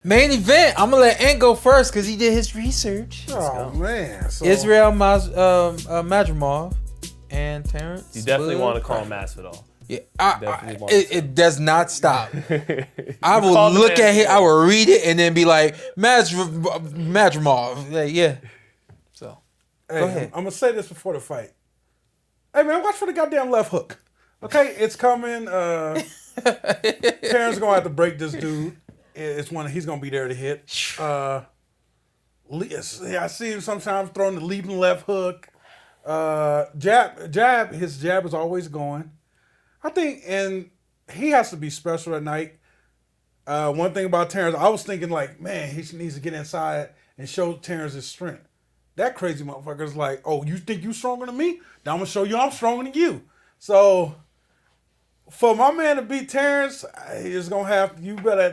Main event. I'm gonna let Antt go first because he did his research. Oh man, so, Israil, Madrimov, and Terence. You definitely want to call him Masvidal. Yeah, it does not stop. I will look at it, I will read it, and then be like, Madrimov. Like, yeah. So, hey, go ahead. I'm gonna say this before the fight. Hey man, watch for the goddamn left hook. Okay, it's coming. Terence gonna have to break this dude. It's one he's gonna be there to hit. I see him sometimes throwing the leaping left hook. Jab. His jab is always going. I think, and he has to be special at night. One thing about Terence, I was thinking like, man, he needs to get inside and show Terence his strength. That crazy motherfucker's like, oh, you think you stronger than me? Now I'm gonna show you I'm stronger than you. So for my man to beat Terence, he's gonna have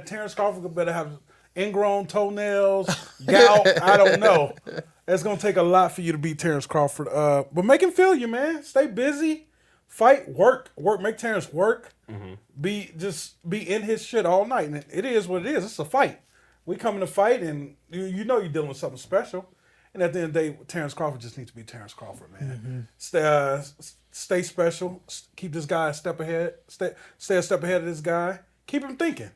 Terence Crawford better have ingrown toenails, gout. I don't know. It's gonna take a lot for you to beat Terence Crawford. But make him feel you, man. Stay busy. Fight, work, make Terence work. Mm-hmm. Be in his shit all night. And it is what it is. It's a fight. We come in to fight, and you know you're dealing with something special. And at the end of the day, Terence Crawford just needs to be Terence Crawford, man. Mm-hmm. Stay special. Keep this guy a step ahead. Stay a step ahead of this guy. Keep him thinking.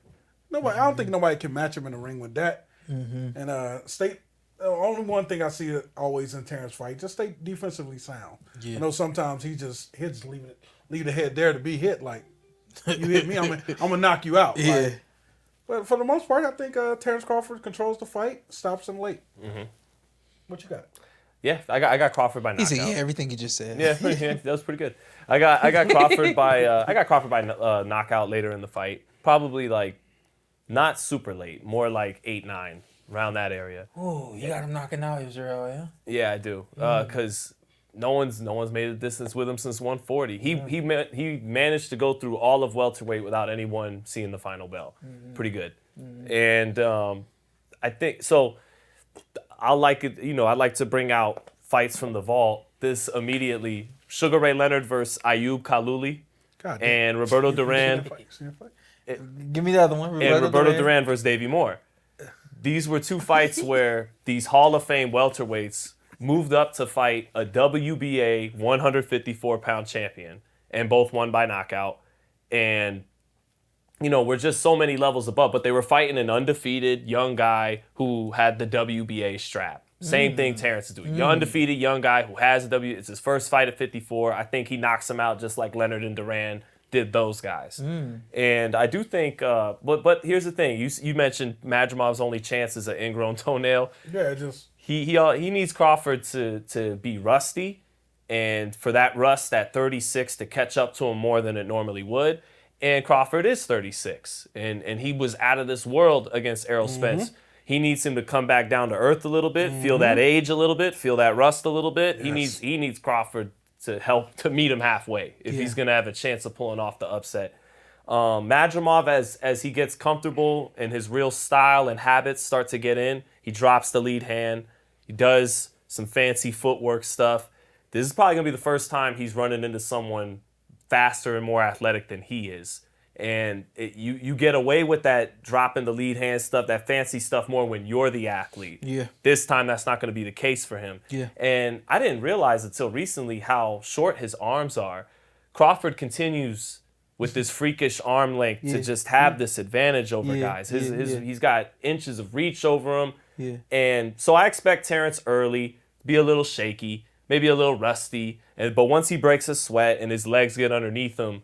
Nobody. I don't think nobody can match him in the ring with that. Mm-hmm. And stay. Only one thing I see always in Terence fight, just stay defensively sound. Yeah. I know sometimes he just hits, leave the head there to be hit. Like, you hit me, I'm gonna knock you out. Yeah. Like, but for the most part, I think Terence Crawford controls the fight, stops him late. Mm-hmm. What you got? Yeah, I got Crawford by knockout. He said, yeah, everything you just said. Yeah, that was pretty good. I got Crawford by knockout later in the fight. Probably like not super late, more like 8-9. Around that area. Oh, you got him knocking out Israil, yeah? Yeah, I do. Because no one's made a distance with him since 140. He managed to go through all of welterweight without anyone seeing the final bell. Mm-hmm. Pretty good. Mm-hmm. And I think so. I like it. I like to bring out fights from the vault. This immediately: Sugar Ray Leonard versus Ayub Kalouli, and Roberto Duran. Give me the other one. Roberto Duran versus Davey Moore. These were two fights where these Hall of Fame welterweights moved up to fight a WBA 154-pound champion, and both won by knockout. And, we're just so many levels above, but they were fighting an undefeated young guy who had the WBA strap. Same thing Terence is doing. Undefeated young guy who has a it's his first fight at 54. I think he knocks him out just like Leonard and Duran did those guys. And I do think, but here's the thing. You mentioned Madrimov's only chance is an ingrown toenail. Yeah, just... He needs Crawford to be rusty, and for that rust at 36 to catch up to him more than it normally would. And Crawford is 36, and he was out of this world against Errol Spence. He needs him to come back down to earth a little bit, feel that age a little bit, feel that rust a little bit. Yes. He needs Crawford to meet him halfway if he's going to have a chance of pulling off the upset. Madrimov, as he gets comfortable and his real style and habits start to get in, he drops the lead hand. He does some fancy footwork stuff. This is probably going to be the first time he's running into someone faster and more athletic than he is. And you get away with that dropping the lead hand stuff, that fancy stuff more when you're the athlete. Yeah. This time that's not going to be the case for him. Yeah. And I didn't realize until recently how short his arms are. Crawford continues with this freakish arm length to just have this advantage over guys. He's got inches of reach over him. Yeah. And so I expect Terence early be a little shaky, maybe a little rusty. But once he breaks a sweat and his legs get underneath him,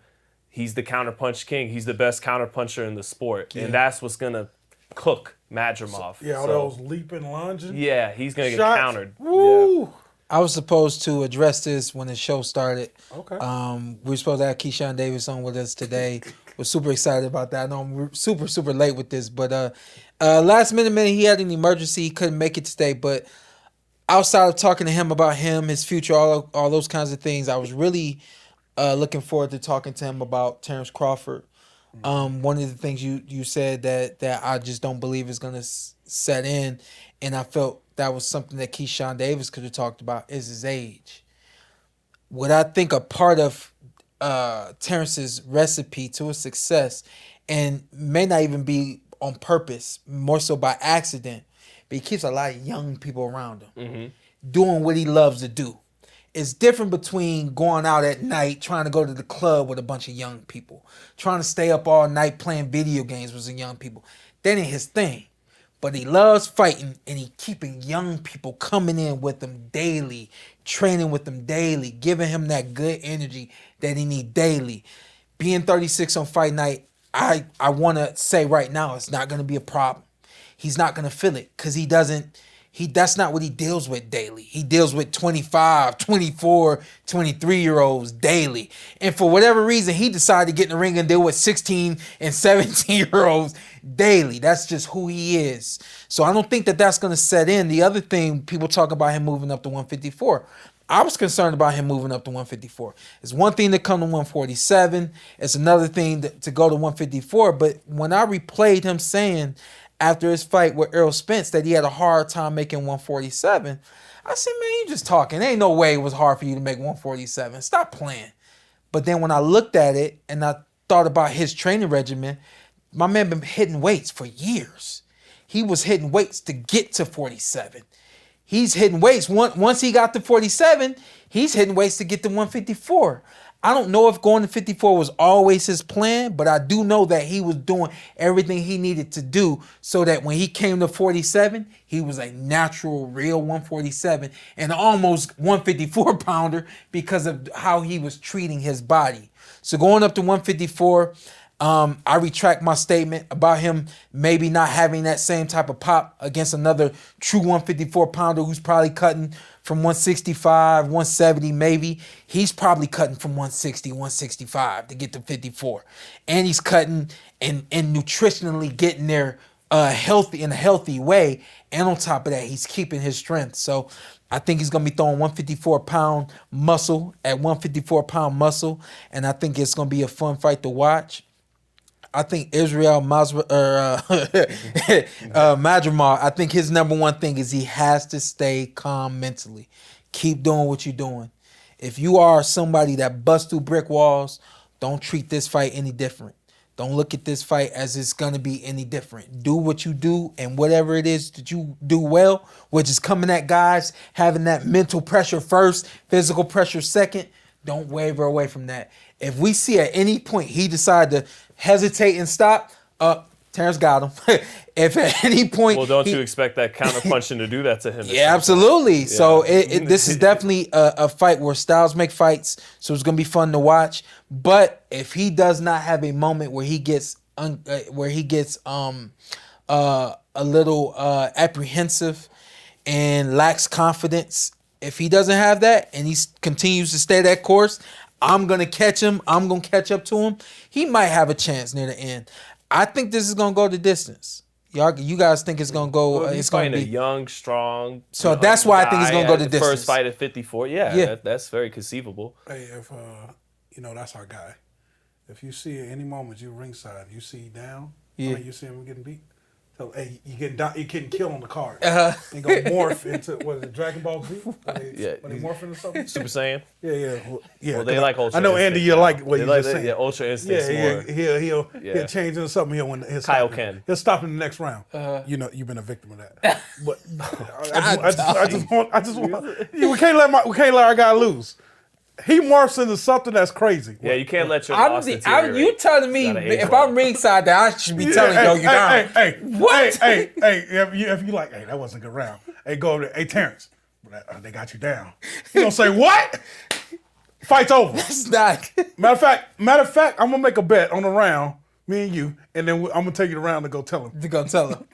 he's the counterpunch king. He's the best counterpuncher in the sport. And that's what's going to cook Madrimov. Yeah, all those leaping, lunging. Yeah, he's going to get countered. Woo! Yeah. I was supposed to address this when the show started. Okay. We were supposed to have Keyshawn Davis on with us today. We're super excited about that. I know I'm super, super late with this. But last minute, he had an emergency. He couldn't make it today. But outside of talking to him about him, his future, all those kinds of things, I was really... looking forward to talking to him about Terence Crawford. One of the things you said that I just don't believe is going to set in, and I felt that was something that Keyshawn Davis could have talked about, is his age. What I think a part of Terence's recipe to his success, and may not even be on purpose, more so by accident. But he keeps a lot of young people around him, doing what he loves to do. It's different between going out at night, trying to go to the club with a bunch of young people, trying to stay up all night playing video games with some young people. That ain't his thing. But he loves fighting, and he keeping young people coming in with him daily, training with him daily, giving him that good energy that he need daily. Being 36 on fight night, I want to say right now, it's not going to be a problem. He's not going to feel it because that's not what he deals with daily. He deals with 25, 24, 23-year-olds daily. And for whatever reason, he decided to get in the ring and deal with 16 and 17-year-olds daily. That's just who he is. So I don't think that that's going to set in. The other thing, people talk about him moving up to 154. I was concerned about him moving up to 154. It's one thing to come to 147. It's another thing to go to 154. But when I replayed him saying after his fight with Errol Spence that he had a hard time making 147, I said, man, you just talking. Ain't no way it was hard for you to make 147. Stop playing. But then when I looked at it and I thought about his training regimen, my man been hitting weights for years. He was hitting weights to get to 47. He's hitting weights. Once he got to 47, he's hitting weights to get to 154. I don't know if going to 54 was always his plan, but I do know that he was doing everything he needed to do so that when he came to 47, he was a natural, real 147 and almost 154 pounder because of how he was treating his body. So going up to 154, I retract my statement about him maybe not having that same type of pop against another true 154 pounder who's probably cutting from 165, 170 maybe. He's probably cutting from 160, 165 to get to 54. And he's cutting and nutritionally getting there healthy in a healthy way. And on top of that, he's keeping his strength. So I think he's going to be throwing 154-pound muscle at 154-pound muscle. And I think it's going to be a fun fight to watch. I think Israil Madrimov, I think his number one thing is he has to stay calm mentally. Keep doing what you're doing. If you are somebody that busts through brick walls, don't treat this fight any different. Don't look at this fight as it's going to be any different. Do what you do, and whatever it is that you do well, which is coming at guys, having that mental pressure first, physical pressure second, don't waver away from that. If we see at any point he decided to hesitate and stop, Terence got him. If at any point... Well, don't you expect that counterpunching to do that to him? Yeah, absolutely. Yeah. So this is definitely a fight where styles make fights, so it's going to be fun to watch. But if he does not have a moment where he gets a little apprehensive and lacks confidence, if he doesn't have that and he continues to stay that course, I'm going to catch him. I'm going to catch up to him. He might have a chance near the end. I think this is going to go the distance. You guys think it's going to go... Well, he's going to be a young, strong... So that's why I think it's going to go the distance. First fight at 54. Yeah. That's very conceivable. Hey, if, that's our guy. If you see at any moment you ringside, you see down, you see him getting beat, tell him, hey, you getting killed on the card. They go morph into, what is it, Dragon Ball Z? When they morph into something? Super Saiyan? Yeah. Well, they like Ultra I know, Instinct. Andy, you like what you just saying. Yeah, Ultra Instinct more. He'll change into something here when his Kaioken. He'll stop in the next round. You've been a victim of that. But I just want we can't let our guy lose. He morphs into something that's crazy. Yeah, you can't let your loss deteriorate. You telling me if I'm ringside that I should be telling you down. Hey, what? Hey, if you like, hey, that wasn't a good round. Hey, go over there. Hey, Terence, they got you down. You gonna say what? Fight's over. It's not. Matter of fact, I'm gonna make a bet on the round, me and you, and then I'm gonna take you around to go tell him.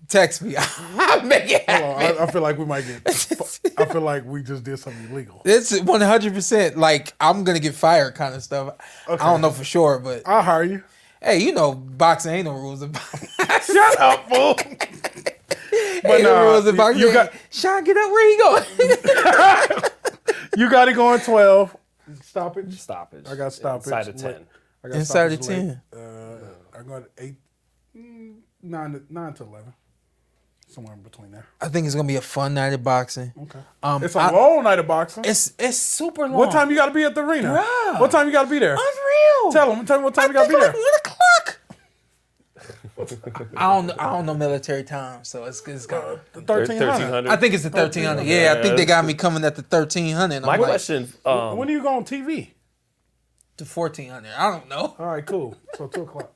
Text me. I'll make it happen. I feel like we might get. I feel like we just did something illegal. It's 100% like I'm gonna get fired kind of stuff. Okay. I don't know for sure, but I'll hire you. Hey, boxing ain't no rules about. Shut up, fool. But no rules about. Sean, get up. Where you going? You got it going 12. Stoppage. I got stoppage. Inside of 10. Inside of 10. I got 8, 9 to 11. Somewhere in between there. I think it's gonna be a fun night of boxing. Okay. It's a long night of boxing. It's super long. What time you got to be at the arena? Bruh. What time you got to be there? Unreal. Tell me what time you got to be there. Like 1 o'clock. I don't know military time, so it's gone. 1300. I think it's the 1300. Yeah, I think they got me coming at the 1300. My question. When do you go on TV? To 1400. I don't know. All right, cool. So 2 o'clock.